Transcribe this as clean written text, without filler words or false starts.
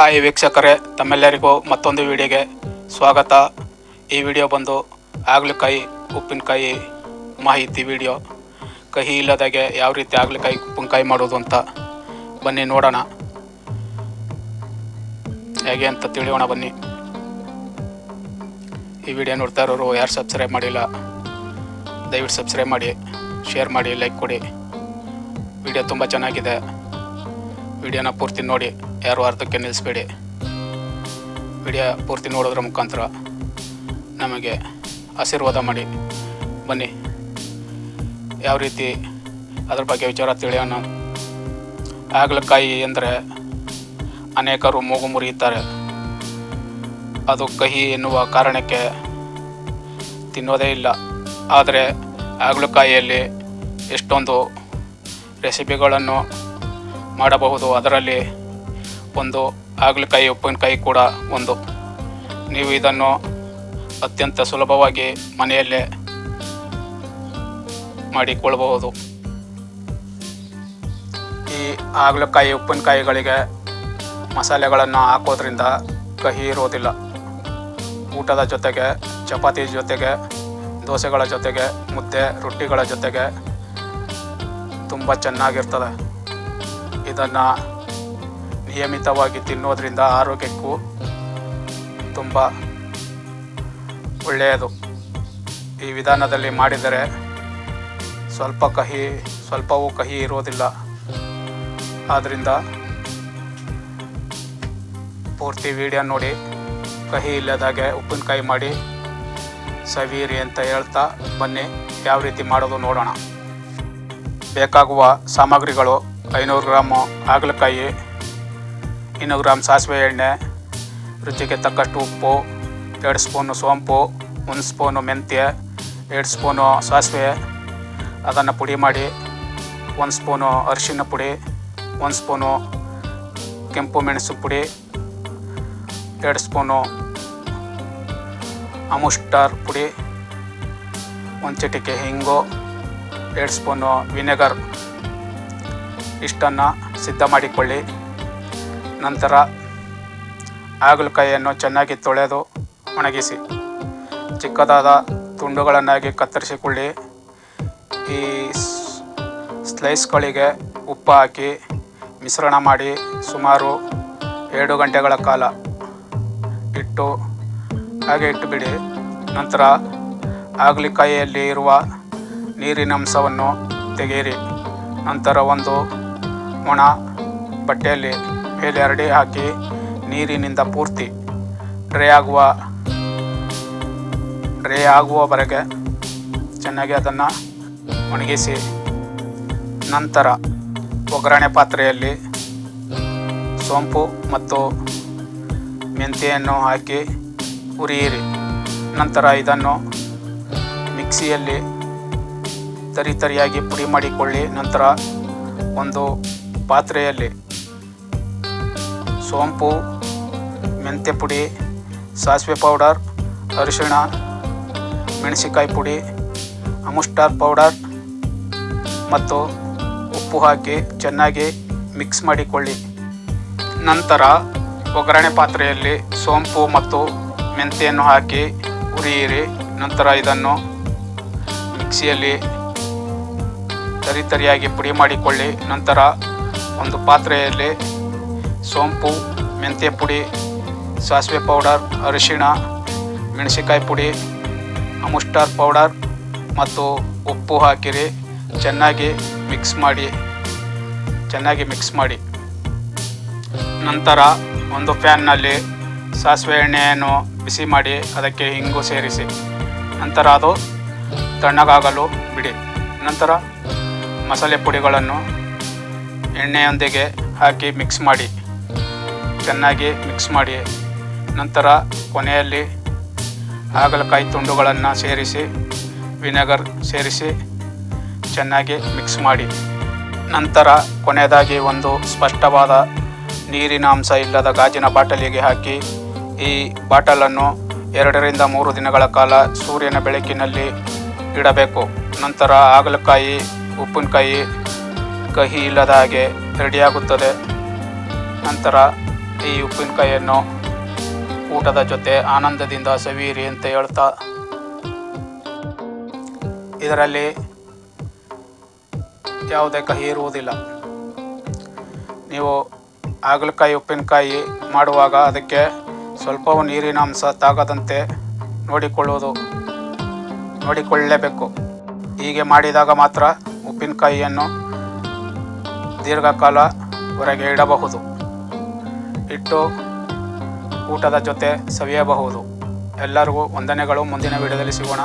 Hi ವೀಕ್ಷಕರೇ, ತಮ್ಮೆಲ್ಲರಿಗೂ ಮತ್ತೊಂದು ವಿಡಿಯೋಗೆ ಸ್ವಾಗತ. ಈ ವಿಡಿಯೋ ಬಂದು ಹಾಗಲಕಾಯಿ ಉಪ್ಪಿನಕಾಯಿ ಮಾಹಿತಿ ವಿಡಿಯೋ. ಕಹಿ ಇಲ್ಲದಾಗೆ ಯಾವ ರೀತಿ ಹಾಗಲಕಾಯಿ ಉಪ್ಪಿನಕಾಯಿ ಮಾಡೋದು ಅಂತ ಬನ್ನಿ ನೋಡೋಣ, ಹೇಗೆ ಅಂತ ತಿಳಿಯೋಣ ಬನ್ನಿ. ಈ ವಿಡಿಯೋ ನೋಡ್ತಾ ಇರೋರು ಯಾರು ಸಬ್ಸ್ಕ್ರೈಬ್ ಮಾಡಿಲ್ಲ ದಯವಿಟ್ಟು ಸಬ್ಸ್ಕ್ರೈಬ್ ಮಾಡಿ, ಶೇರ್ ಮಾಡಿ, ಲೈಕ್ ಕೊಡಿ. ವಿಡಿಯೋ ತುಂಬ ಚೆನ್ನಾಗಿದೆ, ವಿಡಿಯೋನ ಪೂರ್ತಿ ನೋಡಿ, ಯಾರು ಅರ್ಧಕ್ಕೆ ನಿಲ್ಲಿಸಬೇಡಿ. ವಿಡಿಯೋ ಪೂರ್ತಿ ನೋಡೋದ್ರ ಮುಖಾಂತರ ನಮಗೆ ಆಶೀರ್ವಾದ ಮಾಡಿ. ಬನ್ನಿ ಯಾವ ರೀತಿ ಅದ್ರ ಬಗ್ಗೆ ವಿಚಾರ ತಿಳಿಯೋಣ. ಹಾಗಲಕಾಯಿ ಎಂದರೆ ಅನೇಕರು ಮೂಗು ಮುರಿಯುತ್ತಾರೆ. ಅದು ಕಹಿ ಎನ್ನುವ ಕಾರಣಕ್ಕೆ ತಿನ್ನೋದೇ ಇಲ್ಲ. ಆದರೆ ಹಾಗಲಕಾಯಿಯಲ್ಲಿ ಎಷ್ಟೊಂದು ರೆಸಿಪಿಗಳನ್ನು ಮಾಡಬಹುದು. ಅದರಲ್ಲಿ ಒಂದು ಹಾಗಲಕಾಯಿ ಉಪ್ಪಿನಕಾಯಿ ಕೂಡ ಒಂದು. ನೀವು ಇದನ್ನು ಅತ್ಯಂತ ಸುಲಭವಾಗಿ ಮನೆಯಲ್ಲೇ ಮಾಡಿಕೊಳ್ಳಬಹುದು. ಈ ಹಾಗಲಕಾಯಿ ಉಪ್ಪಿನಕಾಯಿಗಳಿಗೆ ಮಸಾಲೆಗಳನ್ನು ಹಾಕೋದ್ರಿಂದ ಕಹಿ ಇರೋದಿಲ್ಲ. ಊಟದ ಜೊತೆಗೆ, ಚಪಾತಿ ಜೊತೆಗೆ, ದೋಸೆಗಳ ಜೊತೆಗೆ, ಮುದ್ದೆ ರೊಟ್ಟಿಗಳ ಜೊತೆಗೆ ತುಂಬ ಚೆನ್ನಾಗಿರ್ತದೆ. ಇದನ್ನು ನಿಯಮಿತವಾಗಿ ತಿನ್ನೋದ್ರಿಂದ ಆರೋಗ್ಯಕ್ಕೂ ತುಂಬ ಒಳ್ಳೆಯದು. ಈ ವಿಧಾನದಲ್ಲಿ ಮಾಡಿದರೆ ಸ್ವಲ್ಪವೂ ಕಹಿ ಇರೋದಿಲ್ಲ. ಆದ್ದರಿಂದ ಪೂರ್ತಿ ವಿಡಿಯೋ ನೋಡಿ, ಕಹಿ ಇಲ್ಲದಾಗೆ ಉಪ್ಪಿನಕಾಯಿ ಮಾಡಿ ಸವಿಯಿರಿ ಅಂತ ಹೇಳ್ತಾ ಬನ್ನಿ ಯಾವ ರೀತಿ ಮಾಡೋದು ನೋಡೋಣ. ಬೇಕಾಗುವ ಸಾಮಗ್ರಿಗಳು: 500 ಗ್ರಾಮು ಹಾಗಲಕಾಯಿ, 200 ಗ್ರಾಮ್ ಸಾಸಿವೆ ಎಣ್ಣೆ, ರುಚಿಗೆ ತಕ್ಕಷ್ಟು ಉಪ್ಪು, 2 ಸ್ಪೂನು ಸೋಂಪು, 1 ಸ್ಪೂನು ಮೆಂತ್ಯ, 2 ಸ್ಪೂನು ಸಾಸಿವೆ ಅದನ್ನು ಪುಡಿ ಮಾಡಿ, 1 ಸ್ಪೂನು ಅರಿಶಿನ ಪುಡಿ, 1 ಸ್ಪೂನು ಕೆಂಪು ಮೆಣಸು ಪುಡಿ, 2 ಸ್ಪೂನು ಅಮುಸ್ಟಾರ್ ಪುಡಿ, 1 ಚಿಟಿಕೆ ಹಿಂಗು, 2 ಸ್ಪೂನು ವಿನೆಗರ್. ಇಷ್ಟನ್ನು ಸಿದ್ಧ ಮಾಡಿಕೊಳ್ಳಿ. ನಂತರ ಹಾಗಲಕಾಯಿಯನ್ನು ಚೆನ್ನಾಗಿ ತೊಳೆದು ಒಣಗಿಸಿ ಚಿಕ್ಕದಾದ ತುಂಡುಗಳನ್ನಾಗಿ ಕತ್ತರಿಸಿಕೊಳ್ಳಿ. ಈ ಸ್ಲೈಸ್ಗಳಿಗೆ ಉಪ್ಪು ಹಾಕಿ ಮಿಶ್ರಣ ಮಾಡಿ ಸುಮಾರು 2 ಗಂಟೆಗಳ ಕಾಲ ಹಾಗೆ ಇಟ್ಟುಬಿಡಿ. ನಂತರ ಹಾಗಲಕಾಯಿಯಲ್ಲಿ ಇರುವ ನೀರಿನ ಅಂಶವನ್ನು ತೆಗೆಯಿರಿ. ನಂತರ ಒಂದು ಒಣ ಬಟ್ಟೆಯಲ್ಲಿ ಮೇಲೆ ಹರಡಿ ಹಾಕಿ ನೀರಿನಿಂದ ಪೂರ್ತಿ ಡ್ರೈ ಆಗುವವರೆಗೆ ಚೆನ್ನಾಗಿ ಅದನ್ನು ಒಣಗಿಸಿ. ನಂತರ ಒಗ್ಗರಣೆ ಪಾತ್ರೆಯಲ್ಲಿ ಸೋಂಪು ಮತ್ತು ಮೆಂತ್ಯೆಯನ್ನು ಹಾಕಿ ಹುರಿಯಿರಿ. ನಂತರ ಇದನ್ನು ಮಿಕ್ಸಿಯಲ್ಲಿ ತರಿಯಾಗಿ ಪುಡಿ ಮಾಡಿಕೊಳ್ಳಿ. ನಂತರ ಒಂದು ಪಾತ್ರೆಯಲ್ಲಿ ಸೋಂಪು, ಮೆಂತ್ಯ ಪುಡಿ, ಸಾಸಿವೆ ಪೌಡರ್, ಅರಿಶಿಣ, ಮೆಣಸಿನಕಾಯಿ ಪುಡಿ, ಅಮುಸ್ಟಾರ್ ಪೌಡರ್ ಮತ್ತು ಉಪ್ಪು ಹಾಕಿ ಚೆನ್ನಾಗಿ ಮಿಕ್ಸ್ ಮಾಡಿಕೊಳ್ಳಿ. ನಂತರ ಒಗ್ಗರಣೆ ಪಾತ್ರೆಯಲ್ಲಿ ಸೋಂಪು ಮತ್ತು ಮೆಂತ್ಯೆಯನ್ನು ಹಾಕಿ ಹುರಿಯಿರಿ. ನಂತರ ಇದನ್ನು ಮಿಕ್ಸಿಯಲ್ಲಿ ತರಿಯಾಗಿ ಪುಡಿ ಮಾಡಿಕೊಳ್ಳಿ. ನಂತರ ಒಂದು ಪಾತ್ರೆಯಲ್ಲಿ ಸೋಂಪು, ಮೆಂತ್ಯ ಪುಡಿ, ಸಾಸಿವೆ ಪೌಡರ್, ಅರಿಶಿಣ, ಮೆಣಸಿನಕಾಯಿ ಪುಡಿ, ಅಮುಸ್ಟಾರ್ ಪೌಡರ್ ಮತ್ತು ಉಪ್ಪು ಹಾಕಿರಿ. ಚೆನ್ನಾಗಿ ಮಿಕ್ಸ್ ಮಾಡಿ. ನಂತರ ಒಂದು ಪ್ಯಾನ್ನಲ್ಲಿ ಸಾಸಿವೆ ಎಣ್ಣೆಯನ್ನು ಬಿಸಿ ಮಾಡಿ ಅದಕ್ಕೆ ಹಿಂಗು ಸೇರಿಸಿ. ನಂತರ ಅದು ತಣ್ಣಗಾಗಲು ಬಿಡಿ. ನಂತರ ಮಸಾಲೆ ಪುಡಿಗಳನ್ನು ಎಣ್ಣೆಯೊಂದಿಗೆ ಹಾಕಿ ಚೆನ್ನಾಗಿ ಮಿಕ್ಸ್ ಮಾಡಿ. ನಂತರ ಕೊನೆಯಲ್ಲಿ ಹಾಗಲಕಾಯಿ ತುಂಡುಗಳನ್ನು ಸೇರಿಸಿ ವಿನೆಗರ್ ಸೇರಿಸಿ ಚೆನ್ನಾಗಿ ಮಿಕ್ಸ್ ಮಾಡಿ. ನಂತರ ಕೊನೆಯದಾಗಿ ಒಂದು ಸ್ಪಷ್ಟವಾದ ನೀರಿನ ಅಂಶ ಇಲ್ಲದ ಗಾಜಿನ ಬಾಟಲಿಗೆ ಹಾಕಿ ಈ ಬಾಟಲನ್ನು 2 ರಿಂದ 3 ದಿನಗಳ ಕಾಲ ಸೂರ್ಯನ ಬೆಳಕಿನಲ್ಲಿ ಇಡಬೇಕು. ನಂತರ ಹಾಗಲಕಾಯಿ ಉಪ್ಪಿನಕಾಯಿ ಕಹಿ ಇಲ್ಲದ ಹಾಗೆ ರೆಡಿಯಾಗುತ್ತದೆ. ನಂತರ ಈ ಉಪ್ಪಿನಕಾಯಿಯನ್ನು ಊಟದ ಜೊತೆ ಆನಂದದಿಂದ ಸವಿಯಿರಿ ಅಂತ ಹೇಳ್ತಾ, ಇದರಲ್ಲಿ ಯಾವುದೇ ಕಹಿ ಇರುವುದಿಲ್ಲ. ನೀವು ಹಾಗಲಕಾಯಿ ಉಪ್ಪಿನಕಾಯಿ ಮಾಡುವಾಗ ಅದಕ್ಕೆ ಸ್ವಲ್ಪವೂ ನೀರಿನ ಅಂಶ ತಾಗದಂತೆ ನೋಡಿಕೊಳ್ಳಲೇಬೇಕು. ಹೀಗೆ ಮಾಡಿದಾಗ ಮಾತ್ರ ಉಪ್ಪಿನಕಾಯಿಯನ್ನು ದೀರ್ಘಕಾಲ ಹೊರಗೆ ಇಡಬಹುದು, ಇಟ್ಟು ಊಟದ ಜೊತೆ ಸವಿಯಬಹುದು. ಎಲ್ಲರಿಗೂ ವಂದನೆಗಳು. ಮುಂದಿನ ವಿಡಿಯೋದಲ್ಲಿ ಸಿಗೋಣ.